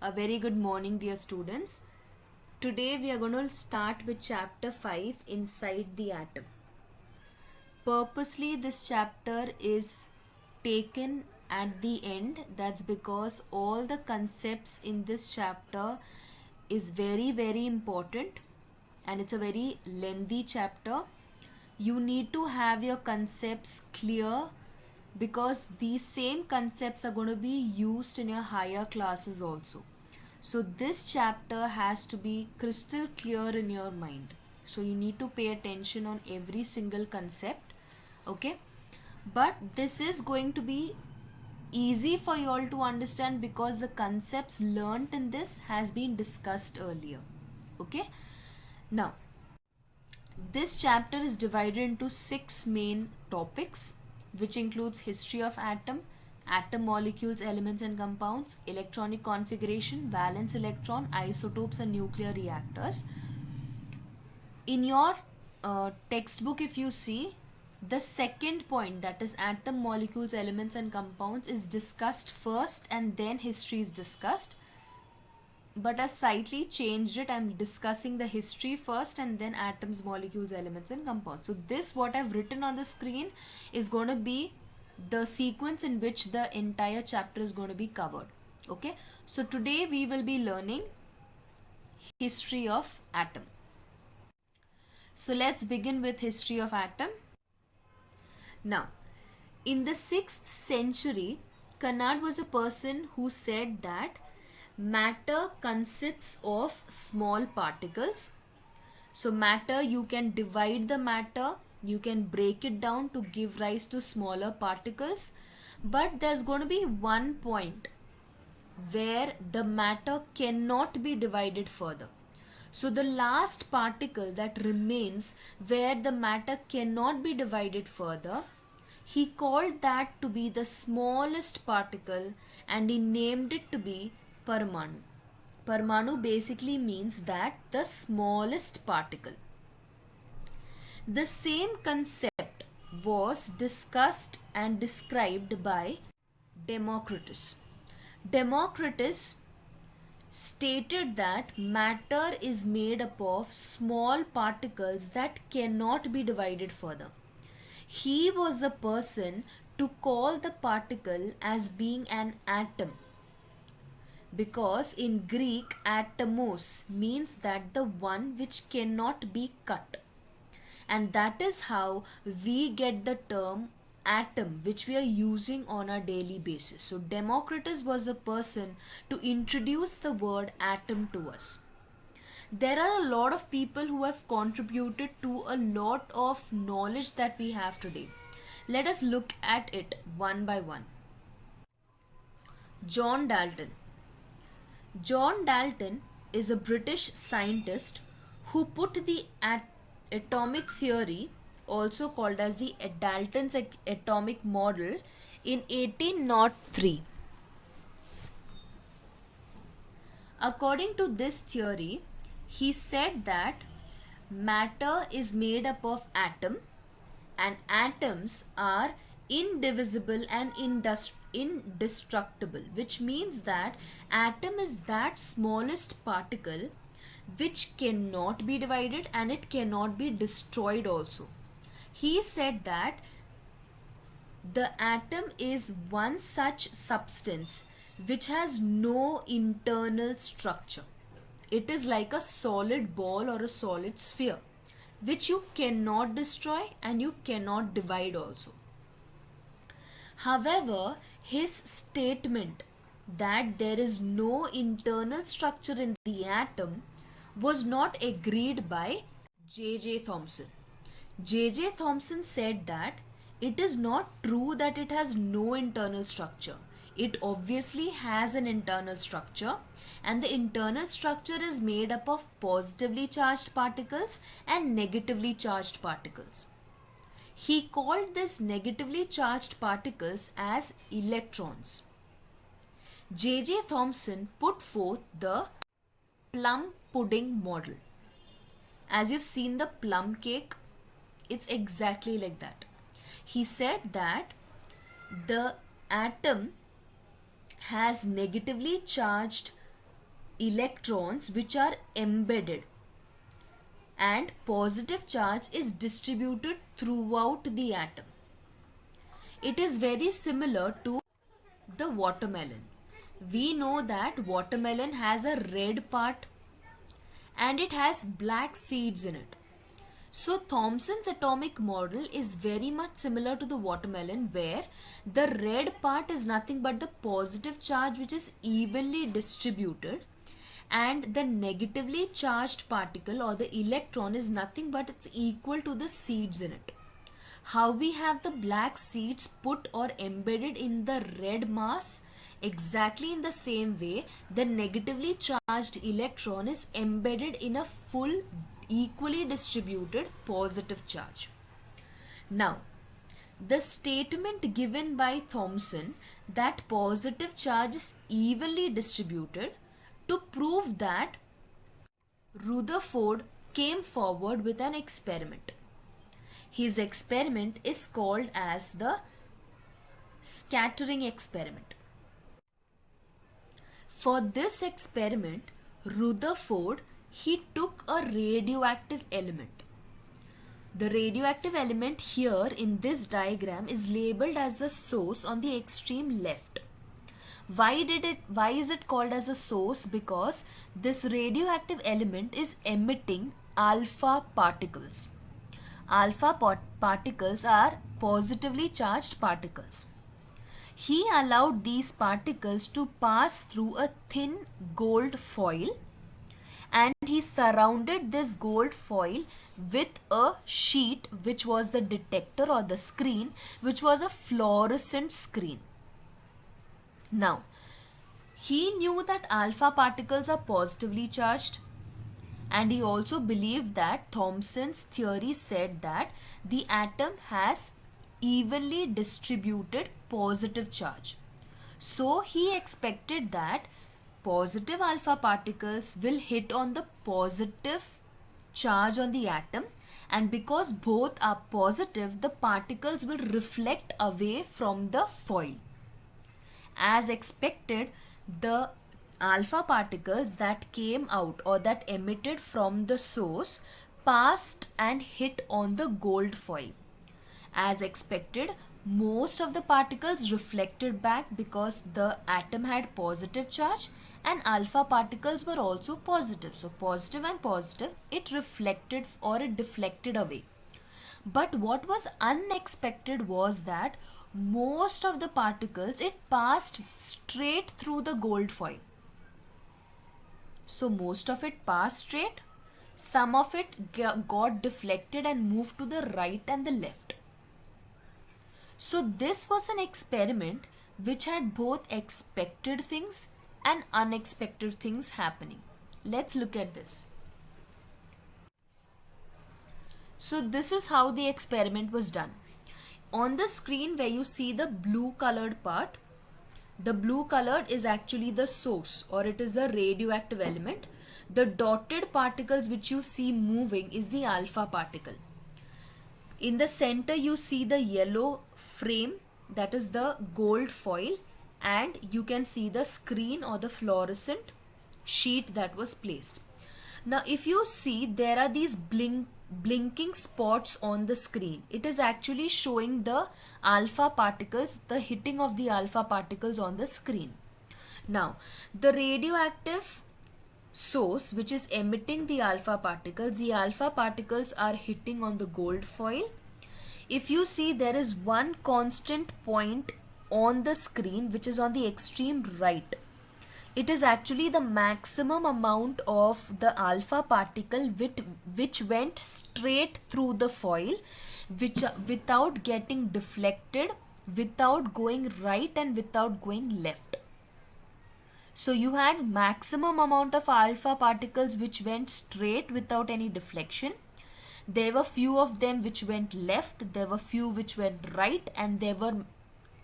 A very good morning, dear students. Today we are going to start with chapter 5 Inside the Atom. Purposely, this chapter is taken at the end. That's because all the concepts in this chapter is very important and it's a very lengthy chapter. You need to have your concepts clear because these same concepts are going to be used in your higher classes also. So this chapter has to be crystal clear in your mind. So you need to pay attention on every single concept. Okay? But this is going to be easy for you all to understand because the concepts learnt in this has been discussed earlier. Okay? Now, this chapter is divided into 6 main topics, which includes history of atom molecules, elements and compounds, electronic configuration, valence electron, isotopes and nuclear reactors. In your textbook, if you see, the second point, that is atom molecules, elements and compounds, is discussed first and then history is discussed. But I've slightly changed it. I'm discussing the history first and then atoms, molecules, elements and compounds. So this, what I've written on the screen, is going to be the sequence in which the entire chapter is going to be covered. Okay, so today we will be learning history of atom. So let's begin with history of atom. Now, in the 6th century, Kanad was a person who said that matter consists of small particles. So matter, you can divide the matter, you can break it down to give rise to smaller particles, but there's going to be one point where the matter cannot be divided further. So the last particle that remains where the matter cannot be divided further, he called that to be the smallest particle and he named it to be Parmanu. Parmanu basically means that the smallest particle. The same concept was discussed and described by Democritus. Democritus stated that matter is made up of small particles that cannot be divided further. He was the person to call the particle as being an atom, because in Greek atomos means that the one which cannot be cut, and that is how we get the term atom which we are using on a daily basis. So Democritus was the person to introduce the word atom to us. There are a lot of people who have contributed to a lot of knowledge that we have today. Let us look at it one by one. John Dalton. John Dalton is a British scientist who put the atomic theory, also called as the Dalton's atomic model, in 1803. According to this theory, he said that matter is made up of atom and atoms are indivisible and indestructible, which means that atom is that smallest particle which cannot be divided and it cannot be destroyed also. He said that the atom is one such substance which has no internal structure. It is like a solid ball or a solid sphere which you cannot destroy and you cannot divide also. However, his statement that there is no internal structure in the atom was not agreed by J.J. Thomson. J.J. Thomson said that it is not true that it has no internal structure. It obviously has an internal structure, and the internal structure is made up of positively charged particles and negatively charged particles. He called these negatively charged particles as electrons. J.J. Thomson put forth the plum pudding model. As you've seen the plum cake, it's exactly like that. He said that the atom has negatively charged electrons which are embedded, and positive charge is distributed throughout the atom. It is very similar to the watermelon. We know that watermelon has a red part and it has black seeds in it. So Thomson's atomic model is very much similar to the watermelon, where the red part is nothing but the positive charge which is evenly distributed, and the negatively charged particle or the electron is nothing but it's equal to the seeds in it. How we have the black seeds put or embedded in the red mass? Exactly in the same way, the negatively charged electron is embedded in a full equally distributed positive charge. Now, the statement given by Thomson that positive charge is evenly distributed, to prove that, Rutherford came forward with an experiment. His experiment is called as the scattering experiment. For this experiment, Rutherford, he took a radioactive element. The radioactive element here in this diagram is labeled as the source on the extreme left. Why is it called as a source? Because this radioactive element is emitting alpha particles. Alpha particles are positively charged particles. He allowed these particles to pass through a thin gold foil, and he surrounded this gold foil with a sheet which was the detector or the screen, which was a fluorescent screen. Now, he knew that alpha particles are positively charged, and he also believed that Thomson's theory said that the atom has evenly distributed positive charge. So he expected that positive alpha particles will hit on the positive charge on the atom, and because both are positive, the particles will reflect away from the foil. As expected, the alpha particles that came out or that emitted from the source passed and hit on the gold foil. As expected, most of the particles reflected back because the atom had positive charge, and alpha particles were also positive. So positive and positive, it reflected or it deflected away. But what was unexpected was that most of the particles, it passed straight through the gold foil. So most of it passed straight, some of it got deflected and moved to the right and the left. So this was an experiment which had both expected things and unexpected things happening. Let's look at this. So this is how the experiment was done. On the screen where you see the blue colored part, the blue colored is actually the source, or it is a radioactive element. The dotted particles which you see moving is the alpha particle. In the center you see the yellow frame, that is the gold foil, and you can see the screen or the fluorescent sheet that was placed. Now if you see, there are these blinking spots on the screen. It is actually showing the alpha particles, the hitting of the alpha particles on the screen. Now the radioactive source which is emitting the alpha particles are hitting on the gold foil. If you see, there is one constant point on the screen which is on the extreme right. It is actually the maximum amount of the alpha particle which went straight through the foil, which without getting deflected, without going right and without going left. So you had maximum amount of alpha particles which went straight without any deflection. There were few of them which went left, there were few which went right, and there were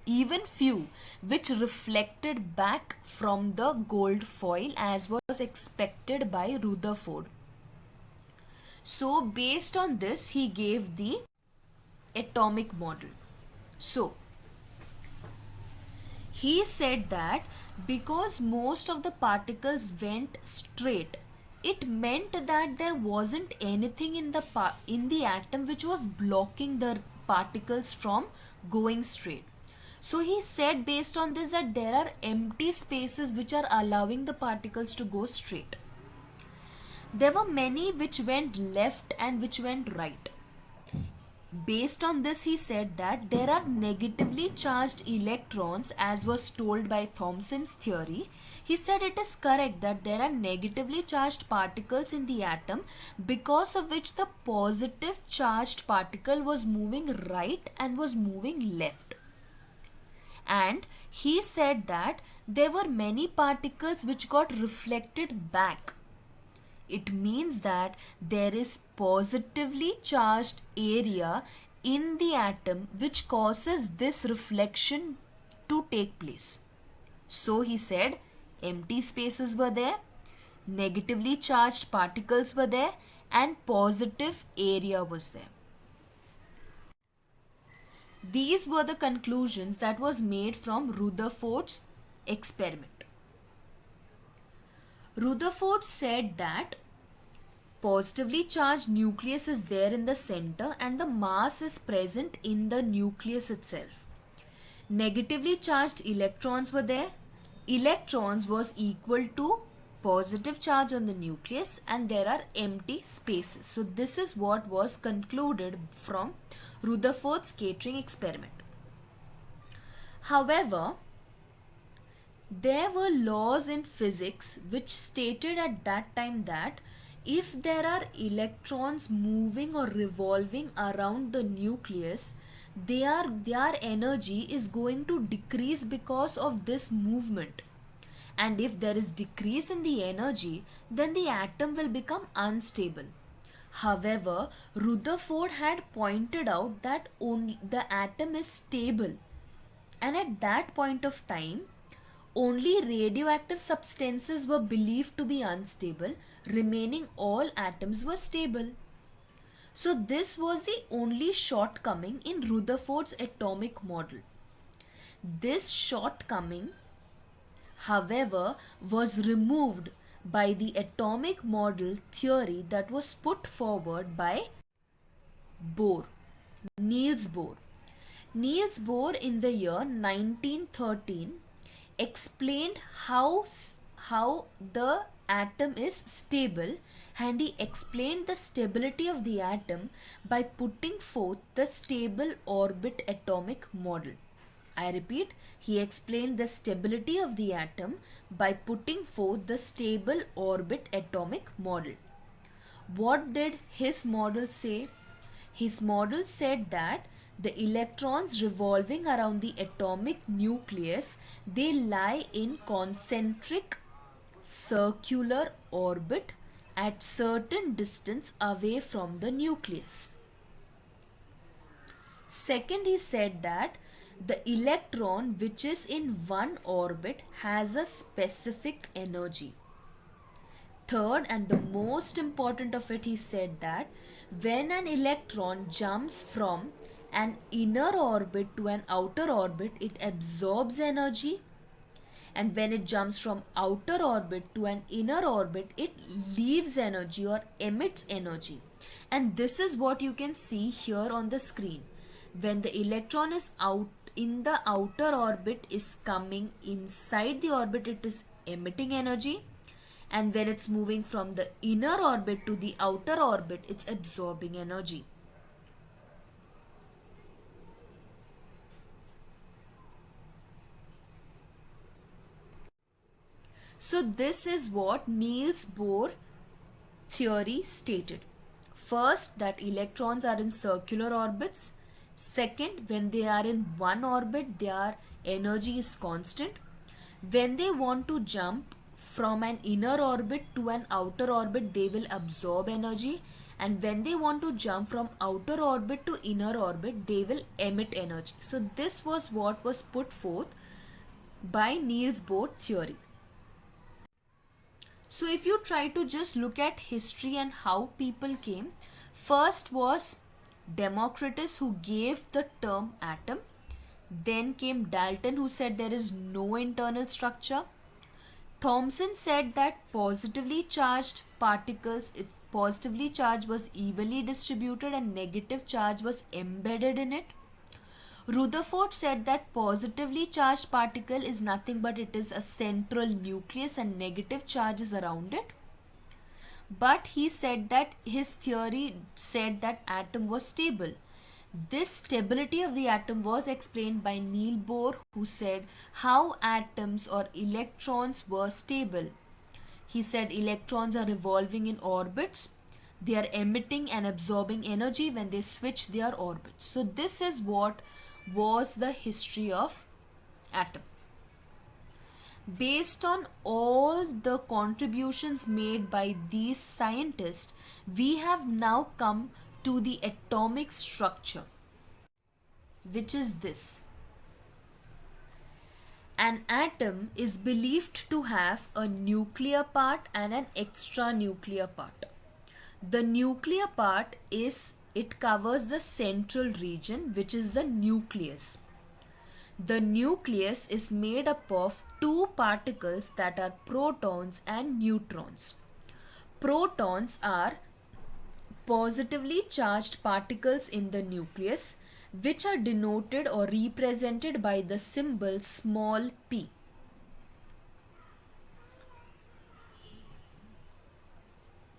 even few which reflected back from the gold foil, as was expected by Rutherford. So based on this, he gave the atomic model. So he said that Because most of the particles went straight, it meant that there wasn't anything in the atom which was blocking the particles from going straight. So he said based on this that there are empty spaces which are allowing the particles to go straight. There were many which went left and which went right. Based on this, he said that there are negatively charged electrons, as was told by Thomson's theory. He said it is correct that there are negatively charged particles in the atom, because of which the positive charged particle was moving right and was moving left. And he said that there were many particles which got reflected back. It means that there is positively charged area in the atom which causes this reflection to take place. So he said empty spaces were there, negatively charged particles were there, and positive area was there. These were the conclusions that was made from Rutherford's experiment. Rutherford said that positively charged nucleus is there in the center and the mass is present in the nucleus itself. Negatively charged electrons were there. Electrons was equal to positive charge on the nucleus and there are empty spaces. So this is what was concluded from Rutherford's scattering experiment. However, there were laws in physics which stated at that time that if there are electrons moving or revolving around the nucleus, their energy is going to decrease because of this movement. And if there is decrease in the energy, then the atom will become unstable. However, Rutherford had pointed out that only the atom is stable. And at that point of time, only radioactive substances were believed to be unstable, remaining all atoms were stable. So this was the only shortcoming in Rutherford's atomic model. This shortcoming, however, was removed by the atomic model theory that was put forward by Bohr, Niels Bohr. Niels Bohr in the year 1913 explained how the atom is stable, and he explained the stability of the atom by putting forth the stable orbit atomic model. I repeat, he explained the stability of the atom by putting forth the stable orbit atomic model. What did his model say? His model said that the electrons revolving around the atomic nucleus, they lie in concentric circular orbit at certain distance away from the nucleus. Second, he said that the electron which is in one orbit has a specific energy. Third, and the most important of it, he said that when an electron jumps from an inner orbit to an outer orbit, it absorbs energy, and when it jumps from outer orbit to an inner orbit, it leaves energy or emits energy. And this is what you can see here on the screen. When the electron is out in the outer orbit, is coming inside the orbit, it is emitting energy, and when it's moving from the inner orbit to the outer orbit, it's absorbing energy. So this is what Niels Bohr theory stated. First, that electrons are in circular orbits. Second, when they are in one orbit, their energy is constant. When they want to jump from an inner orbit to an outer orbit, they will absorb energy. And when they want to jump from outer orbit to inner orbit, they will emit energy. So this was what was put forth by Niels Bohr theory. So if you try to just look at history and how people came, first was Democritus, who gave the term atom. Then came Dalton, who said there is no internal structure. Thomson said that positively charged particles, its positively charged was evenly distributed and negative charge was embedded in it. Rutherford said that positively charged particle is nothing but it is a central nucleus and negative charge is around it. But he said that his theory said that atom was stable. This stability of the atom was explained by Niels Bohr, who said how atoms or electrons were stable. He said electrons are revolving in orbits. They are emitting and absorbing energy when they switch their orbits. So this is what was the history of atom. Based on all the contributions made by these scientists, we have now come to the atomic structure, which is this. An atom is believed to have a nuclear part and an extranuclear part. The nuclear part it covers the central region, which is the nucleus. The nucleus is made up of two particles that are protons and neutrons. Protons are positively charged particles in the nucleus, which are denoted or represented by the symbol small p.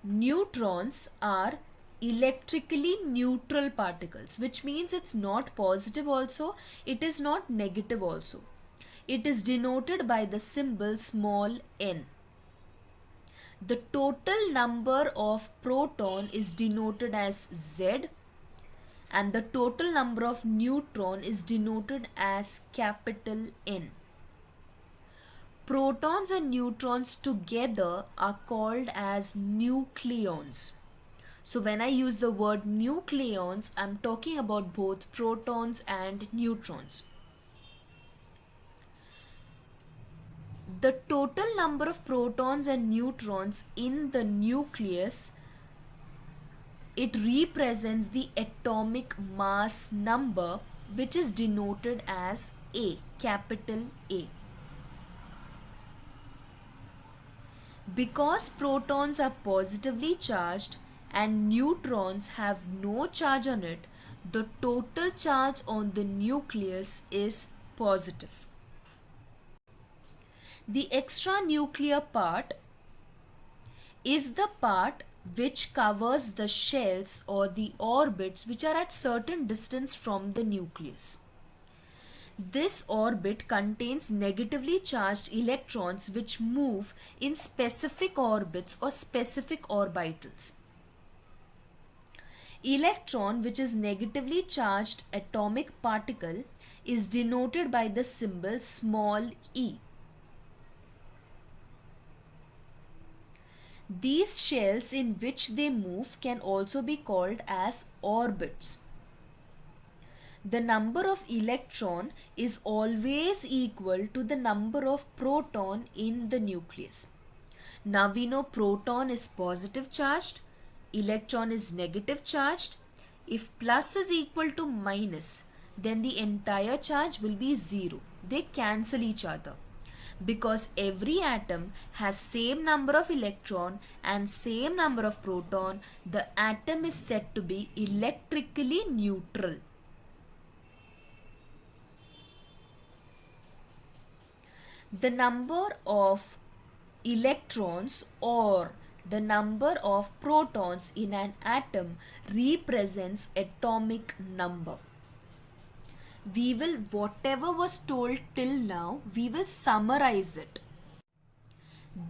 Neutrons are electrically neutral particles, which means it's not positive also, it is not negative also. It is denoted by the symbol small n. The total number of proton is denoted as Z, and the total number of neutron is denoted as capital N. Protons and neutrons together are called as nucleons. So when I use the word nucleons, I'm talking about both protons and neutrons. The total number of protons and neutrons in the nucleus, it represents the atomic mass number, which is denoted as A, capital A. Because protons are positively charged and neutrons have no charge on it, the total charge on the nucleus is positive. The extranuclear part is the part which covers the shells or the orbits which are at certain distance from the nucleus. This orbit contains negatively charged electrons which move in specific orbits or specific orbitals. Electron, which is negatively charged atomic particle, is denoted by the symbol small e. These shells in which they move can also be called as orbits. The number of electron is always equal to the number of proton in the nucleus. Now we know proton is positive charged, electron is negative charged. If plus is equal to minus, then the entire charge will be zero. They cancel each other. Because every atom has same number of electron and same number of proton, the atom is said to be electrically neutral. The number of electrons or the number of protons in an atom represents atomic number. We will, whatever was told till now, we will summarize it.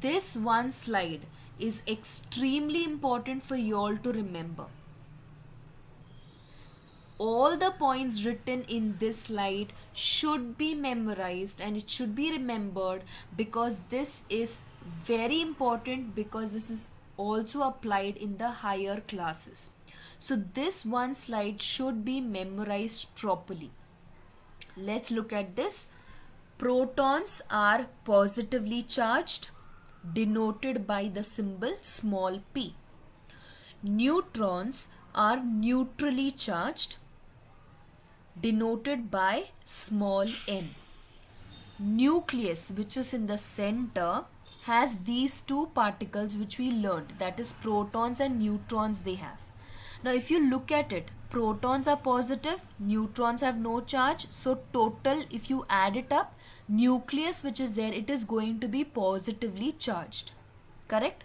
This one slide is extremely important for you all to remember. All the points written in this slide should be memorized and it should be remembered, because this is very important, because this is also applied in the higher classes. So this one slide should be memorized properly. Let's look at this. Protons are positively charged, denoted by the symbol small p. Neutrons are neutrally charged, denoted by small n. Nucleus, which is in the center, has these two particles which we learned, that is protons and neutrons they have. Now if you look at it, protons are positive, neutrons have no charge, so total, if you add it up, nucleus which is there, it is going to be positively charged. Correct?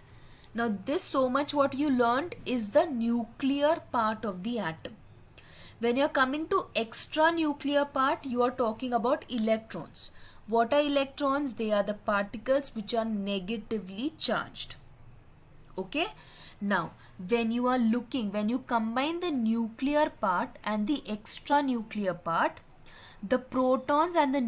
Now this so much what you learned is the nuclear part of the atom. When you are coming to extra nuclear part, you are talking about electrons. What are electrons? They are the particles which are negatively charged. Okay? Now, when you combine the nuclear part and the extra nuclear part, the protons and the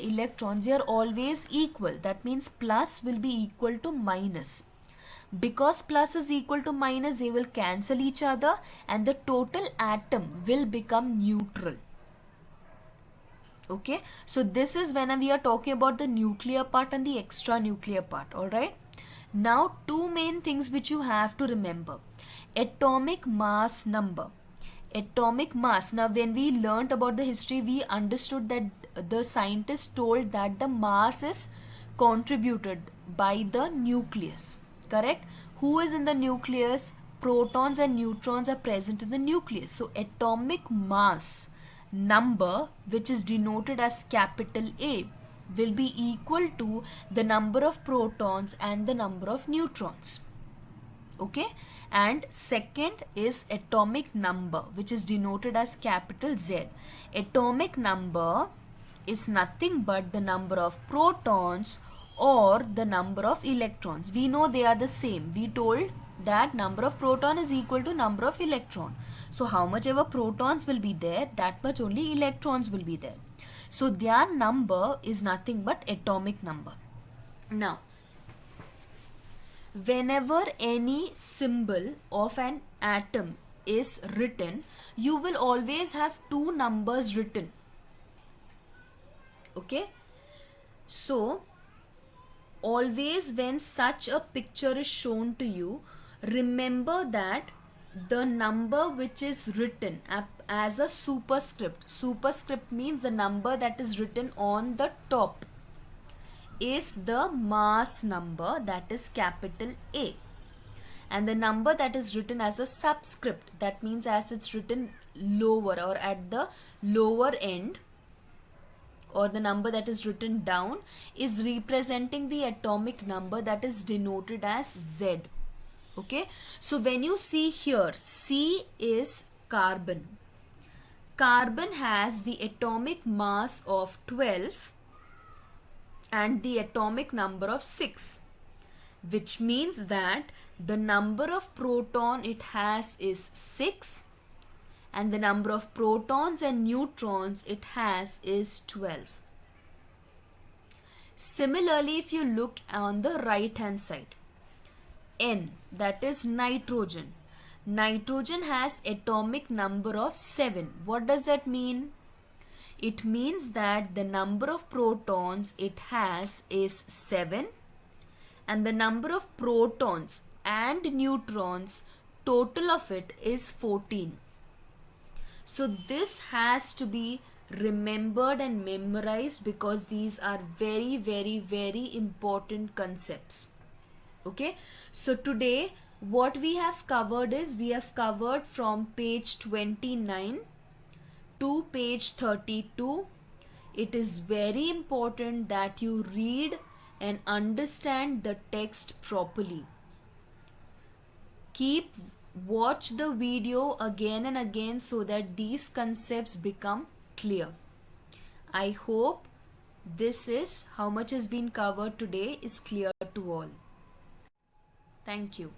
electrons, they are always equal. That means plus will be equal to minus. Because plus is equal to minus, they will cancel each other and the total atom will become neutral. Okay, so this is when we are talking about the nuclear part and the extra nuclear part. Alright, now two main things which you have to remember: atomic mass number. Atomic mass, now when we learnt about the history, we understood that the scientists told that the mass is contributed by the nucleus. Correct? Who is in the nucleus? Protons and neutrons are present in the nucleus. So atomic mass number, which is denoted as capital A, will be equal to the number of protons and the number of neutrons. Okay, and second is atomic number, which is denoted as capital Z. Atomic number is nothing but the number of protons or the number of electrons. We know they are the same. We told that number of proton is equal to number of electron. So how much ever protons will be there, that much only electrons will be there. So their number is nothing but atomic number. Now, whenever any symbol of an atom is written, you will always have two numbers written. Okay, so always when such a picture is shown to you, remember that the number which is written as a superscript means the number that is written on the top, is the mass number, that is capital A, and the number that is written as a subscript, that means as it's written lower or at the lower end, or the number that is written down, is representing the atomic number, that is denoted as Z. Okay, so when you see here, C is carbon. Carbon has the atomic mass of 12 and the atomic number of 6, which means that the number of proton it has is 6 and the number of protons and neutrons it has is 12. Similarly, if you look on the right hand side, N, that is nitrogen. Nitrogen has atomic number of 7. What does that mean? It means that the number of protons it has is 7 and the number of protons and neutrons, total of it is 14. So this has to be remembered and memorized because these are very, very, very important concepts. Okay, so today what we have covered is, we have covered from page 29 to page 32. It is very important that you read and understand the text properly. Watch the video again and again so that these concepts become clear. I hope this is how much has been covered today is clear to all. Thank you.